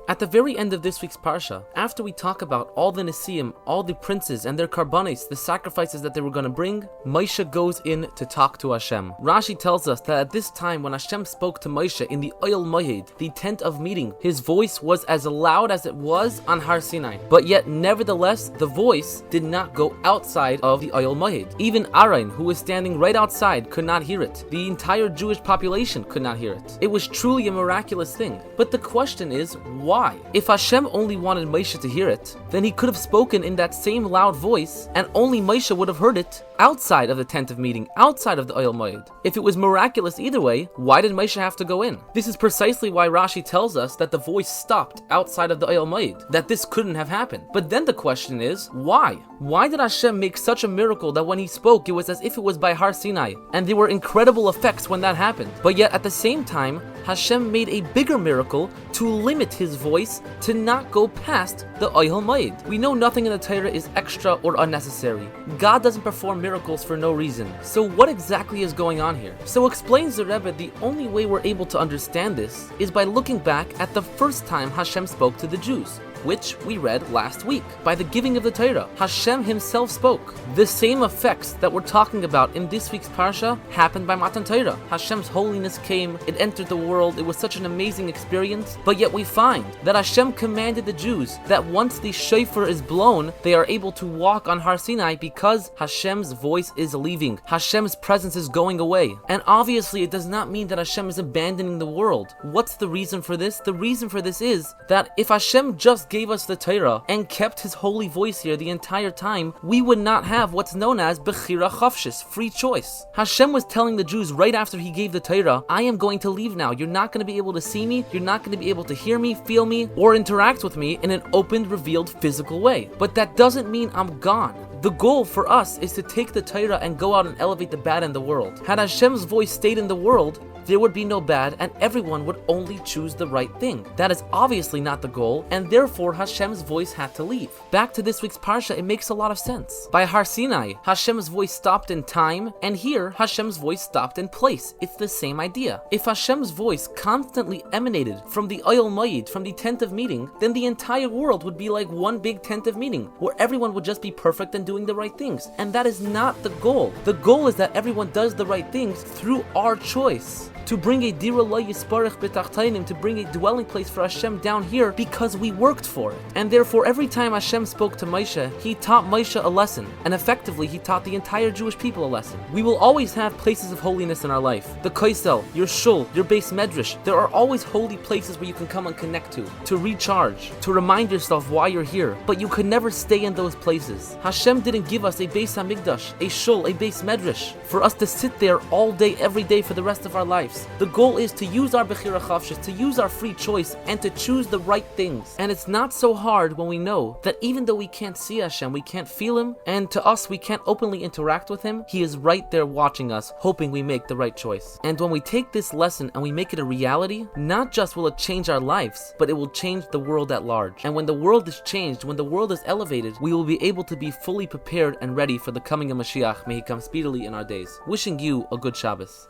At the very end of this week's Parsha, after we talk about all the Nesiim, all the princes and their karbanis, the sacrifices that they were going to bring, Moshe goes in to talk to Hashem. Rashi tells us that at this time when Hashem spoke to Moshe in the Oyel Moed, the tent of meeting, his voice was as loud as it was on Har Sinai. But yet, nevertheless, the voice did not go outside of the Oyel Moed. Even Aaron, who was standing right outside, could not hear it. The entire Jewish population could not hear it. It was truly a miraculous thing. But the question is, why? If Hashem only wanted Moshe to hear it, then he could have spoken in that same loud voice, and only Moshe would have heard it outside of the tent of meeting, outside of the Oyel Moed. If it was miraculous either way, why did Moshe have to go in? This is precisely why Rashi tells us that the voice stopped outside of the Oyel Moed, that this couldn't have happened. But then the question is, why? Why did Hashem make such a miracle that when he spoke, it was as if it was by Har Sinai, and there were incredible effects when that happened? But yet at the same time, Hashem made a bigger miracle to limit his voice to not go past the Oyel Moed. We know nothing in the Torah is extra or unnecessary. God doesn't perform miracles for no reason. So what exactly is going on here? So explains the Rebbe, the only way we're able to understand this is by looking back at the first time Hashem spoke to the Jews, which we read last week. By the giving of the Torah, Hashem himself spoke. The same effects that we're talking about in this week's Parsha happened by Matan Torah. Hashem's holiness came, it entered the world, it was such an amazing experience, but yet we find that Hashem commanded the Jews that once the shofar is blown, they are able to walk on Har Sinai because Hashem's voice is leaving. Hashem's presence is going away. And obviously it does not mean that Hashem is abandoning the world. What's the reason for this? The reason for this is that if Hashem just gave us the Torah and kept his holy voice here the entire time, we would not have what's known as Bechira Chafshis, free choice. Hashem was telling the Jews right after he gave the Torah, I am going to leave now. You're not going to be able to see me, you're not going to be able to hear me, feel me, or interact with me in an open, revealed, physical way. But that doesn't mean I'm gone. The goal for us is to take the Torah and go out and elevate the bad in the world. Had Hashem's voice stayed in the world, there would be no bad and everyone would only choose the right thing. That is obviously not the goal, and therefore Hashem's voice had to leave. Back to this week's Parsha, it makes a lot of sense. By Har Sinai, Hashem's voice stopped in time, and here Hashem's voice stopped in place. It's the same idea. If Hashem's voice constantly emanated from the Oyel Moed, from the tent of meeting, then the entire world would be like one big tent of meeting, where everyone would just be perfect and doing the right things. And that is not the goal. The goal is that everyone does the right things through our choice. To bring a dira lo yisparech b'tachtainim, to bring a dwelling place for Hashem down here because we worked for it. And therefore every time Hashem spoke to Moshe, he taught Moshe a lesson, and effectively he taught the entire Jewish people a lesson. We will always have places of holiness in our life. The Koisel, your Shul, your Beis Medrash, there are always holy places where you can come and connect to recharge, to remind yourself why you're here, but you could never stay in those places. Hashem didn't give us a Beis HaMikdash, a Shul, a Beis Medrash, for us to sit there all day, every day for the rest of our lives. The goal is to use our Bechira Chavshis, to use our free choice, and to choose the right things. And it's not so hard when we know that even though we can't see Hashem, we can't feel Him, and to us we can't openly interact with Him, He is right there watching us, hoping we make the right choice. And when we take this lesson and we make it a reality, not just will it change our lives, but it will change the world at large. And when the world is changed, when the world is elevated, we will be able to be fully prepared and ready for the coming of Mashiach. May He come speedily in our days. Wishing you a good Shabbos.